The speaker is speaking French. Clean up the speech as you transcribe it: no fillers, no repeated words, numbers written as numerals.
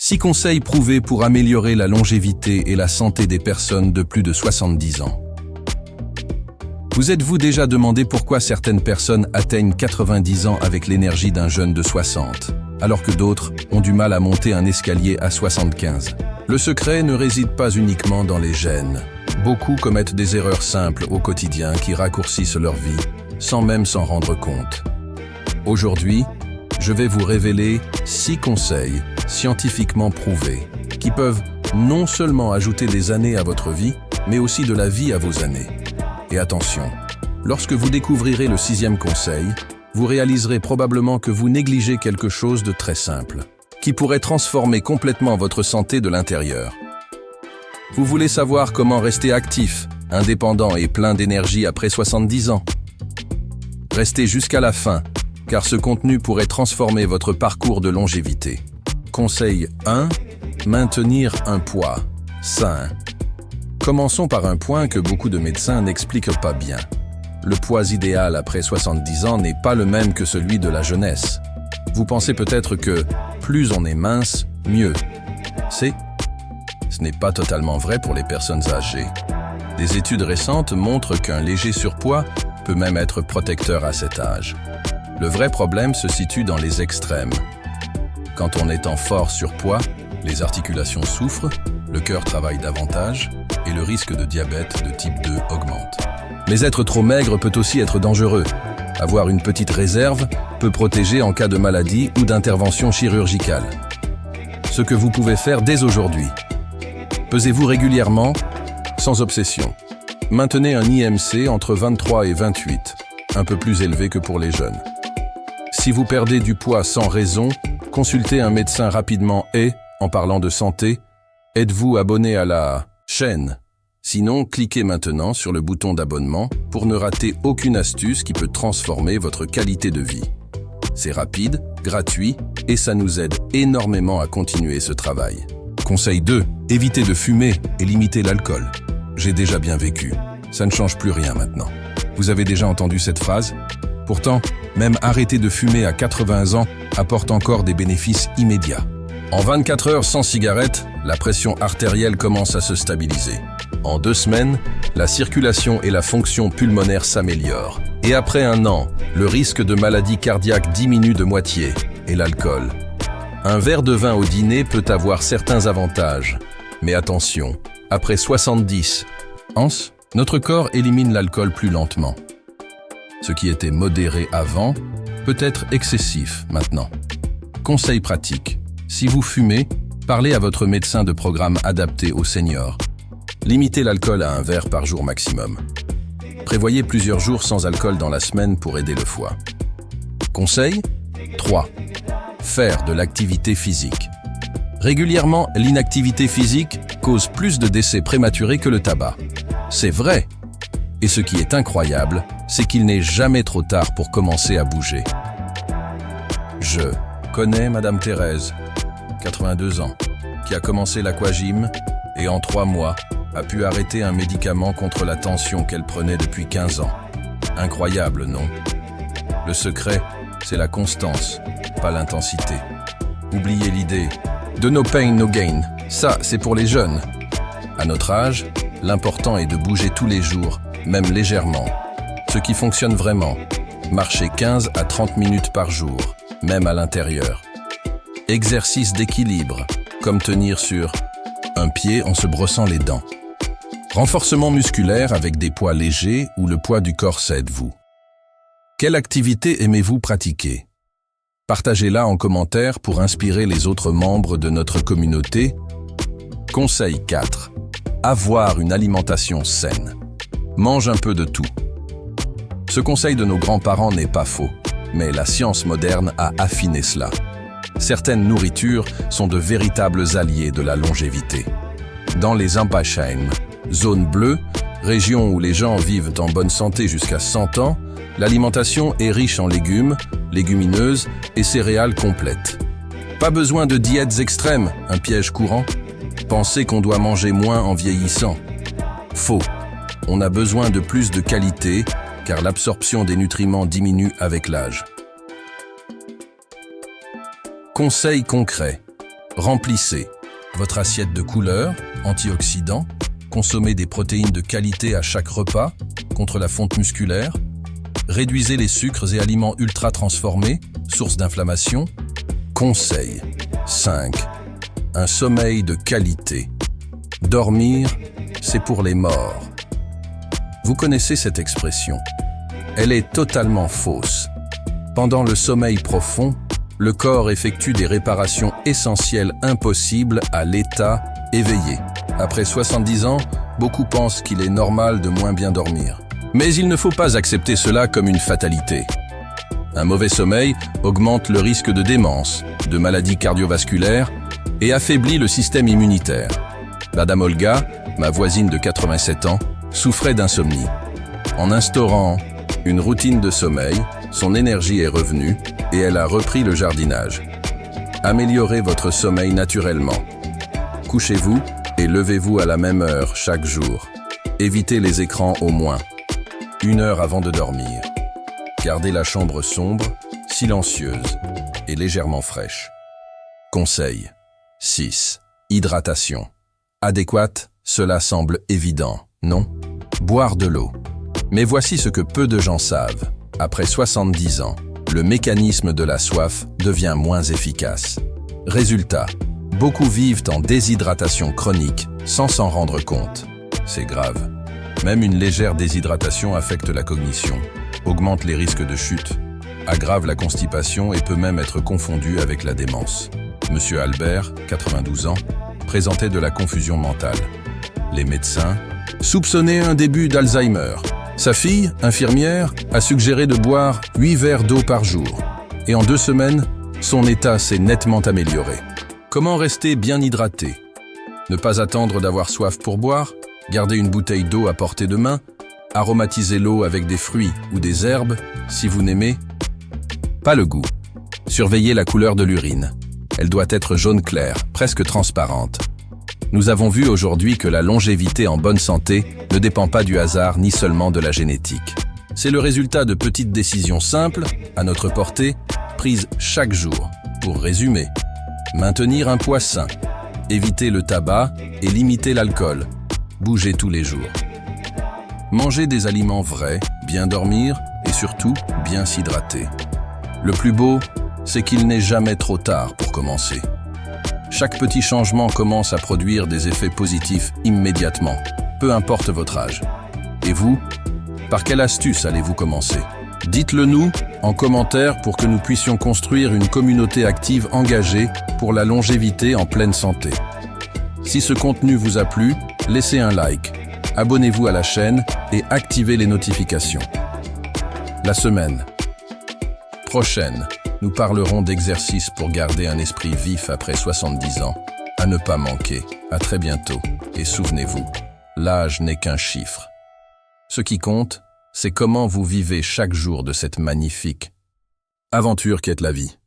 6 conseils prouvés pour améliorer la longévité et la santé des personnes de plus de 70 ans. Vous êtes-vous déjà demandé pourquoi certaines personnes atteignent 90 ans avec l'énergie d'un jeune de 60, alors que d'autres ont du mal à monter un escalier à 75? Le secret ne réside pas uniquement dans les gènes. Beaucoup commettent des erreurs simples au quotidien qui raccourcissent leur vie, sans même s'en rendre compte. Aujourd'hui, je vais vous révéler 6 conseils scientifiquement prouvés qui peuvent non seulement ajouter des années à votre vie, mais aussi de la vie à vos années. Et attention, lorsque vous découvrirez le 6e conseil, vous réaliserez probablement que vous négligez quelque chose de très simple, qui pourrait transformer complètement votre santé de l'intérieur. Vous voulez savoir comment rester actif, indépendant et plein d'énergie après 70 ans? Restez jusqu'à la fin, car ce contenu pourrait transformer votre parcours de longévité. Conseil 1. Maintenir un poids sain. Commençons par un point que beaucoup de médecins n'expliquent pas bien. Le poids idéal après 70 ans n'est pas le même que celui de la jeunesse. Vous pensez peut-être que plus on est mince, mieux. Ce n'est pas totalement vrai pour les personnes âgées. Des études récentes montrent qu'un léger surpoids peut même être protecteur à cet âge. Le vrai problème se situe dans les extrêmes. Quand on est en fort surpoids, les articulations souffrent, le cœur travaille davantage et le risque de diabète de type 2 augmente. Mais être trop maigre peut aussi être dangereux. Avoir une petite réserve peut protéger en cas de maladie ou d'intervention chirurgicale. Ce que vous pouvez faire dès aujourd'hui. Pesez-vous régulièrement, sans obsession. Maintenez un IMC entre 23 et 28, un peu plus élevé que pour les jeunes. Si vous perdez du poids sans raison, consultez un médecin rapidement et, en parlant de santé, êtes-vous abonné à la chaîne? Sinon, cliquez maintenant sur le bouton d'abonnement pour ne rater aucune astuce qui peut transformer votre qualité de vie. C'est rapide, gratuit et ça nous aide énormément à continuer ce travail. Conseil 2. Évitez de fumer et limitez l'alcool. J'ai déjà bien vécu. Ça ne change plus rien maintenant. Vous avez déjà entendu cette phrase? Pourtant, même arrêter de fumer à 80 ans apporte encore des bénéfices immédiats. En 24 heures sans cigarette, la pression artérielle commence à se stabiliser. En 2 semaines, la circulation et la fonction pulmonaire s'améliorent. Et après 1 an, le risque de maladie cardiaque diminue de moitié. Et l'alcool. Un verre de vin au dîner peut avoir certains avantages. Mais attention, après 70 ans, notre corps élimine l'alcool plus lentement. Ce qui était modéré avant peut être excessif maintenant. Conseil pratique. Si vous fumez, parlez à votre médecin de programme adapté aux seniors. Limitez l'alcool à 1 verre par jour maximum. Prévoyez plusieurs jours sans alcool dans la semaine pour aider le foie. Conseil 3. Faire de l'activité physique. Régulièrement, l'inactivité physique cause plus de décès prématurés que le tabac. C'est vrai. Et ce qui est incroyable, c'est qu'il n'est jamais trop tard pour commencer à bouger. Je connais Madame Thérèse, 82 ans, qui a commencé l'aquagym et en 3 mois a pu arrêter un médicament contre la tension qu'elle prenait depuis 15 ans. Incroyable, non? Le secret, c'est la constance, pas l'intensité. Oubliez l'idée de no pain, no gain. Ça, c'est pour les jeunes. À notre âge, l'important est de bouger tous les jours, même légèrement. Ce qui fonctionne vraiment, marcher 15 à 30 minutes par jour, même à l'intérieur. Exercice d'équilibre, comme tenir sur un pied en se brossant les dents. Renforcement musculaire avec des poids légers ou le poids du corps aide-vous. Quelle activité aimez-vous pratiquer? Partagez-la en commentaire pour inspirer les autres membres de notre communauté. Conseil 4. Avoir une alimentation saine. Mange un peu de tout. Ce conseil de nos grands-parents n'est pas faux, mais la science moderne a affiné cela. Certaines nourritures sont de véritables alliés de la longévité. Dans les Ampasheim, zone bleue, région où les gens vivent en bonne santé jusqu'à 100 ans, l'alimentation est riche en légumes, légumineuses et céréales complètes. Pas besoin de diètes extrêmes, un piège courant. Pensez qu'on doit manger moins en vieillissant. Faux. On a besoin de plus de qualité, car l'absorption des nutriments diminue avec l'âge. Conseil concret. Remplissez votre assiette de couleurs, antioxydants, consommez des protéines de qualité à chaque repas contre la fonte musculaire, réduisez les sucres et aliments ultra transformés, source d'inflammation. Conseil 5. Un sommeil de qualité. Dormir, c'est pour les morts. Vous connaissez cette expression. Elle est totalement fausse. Pendant le sommeil profond, le corps effectue des réparations essentielles impossibles à l'état éveillé. Après 70 ans, beaucoup pensent qu'il est normal de moins bien dormir. Mais il ne faut pas accepter cela comme une fatalité. Un mauvais sommeil augmente le risque de démence, de maladies cardiovasculaires et affaiblit le système immunitaire. Madame Olga, ma voisine de 87 ans, souffrait d'insomnie. En instaurant une routine de sommeil, son énergie est revenue et elle a repris le jardinage. Améliorez votre sommeil naturellement. Couchez-vous et levez-vous à la même heure chaque jour. Évitez les écrans au moins 1 heure avant de dormir. Gardez la chambre sombre, silencieuse et légèrement fraîche. Conseil 6. Hydratation. Adéquate, cela semble évident, non? Boire de l'eau. Mais voici ce que peu de gens savent. Après 70 ans, le mécanisme de la soif devient moins efficace. Résultat, beaucoup vivent en déshydratation chronique sans s'en rendre compte. C'est grave. Même une légère déshydratation affecte la cognition, augmente les risques de chute, aggrave la constipation et peut même être confondue avec la démence. Monsieur Albert, 92 ans, présentait de la confusion mentale. Les médecins soupçonnaient un début d'Alzheimer. Sa fille, infirmière, a suggéré de boire 8 verres d'eau par jour. Et en 2 semaines, son état s'est nettement amélioré. Comment rester bien hydraté? Ne pas attendre d'avoir soif pour boire, garder une bouteille d'eau à portée de main, aromatiser l'eau avec des fruits ou des herbes si vous n'aimez pas le goût. Surveillez la couleur de l'urine. Elle doit être jaune clair, presque transparente. Nous avons vu aujourd'hui que la longévité en bonne santé ne dépend pas du hasard ni seulement de la génétique. C'est le résultat de petites décisions simples, à notre portée, prises chaque jour. Pour résumer, maintenir un poids sain, éviter le tabac et limiter l'alcool, bouger tous les jours. Manger des aliments vrais, bien dormir et surtout bien s'hydrater. Le plus beau, c'est qu'il n'est jamais trop tard pour commencer. Chaque petit changement commence à produire des effets positifs immédiatement, peu importe votre âge. Et vous, par quelle astuce allez-vous commencer? Dites-le nous en commentaire pour que nous puissions construire une communauté active engagée pour la longévité en pleine santé. Si ce contenu vous a plu, laissez un like, abonnez-vous à la chaîne et activez les notifications. La semaine prochaine, nous parlerons d'exercices pour garder un esprit vif après 70 ans. À ne pas manquer. À très bientôt. Et souvenez-vous, l'âge n'est qu'un chiffre. Ce qui compte, c'est comment vous vivez chaque jour de cette magnifique aventure qu'est la vie.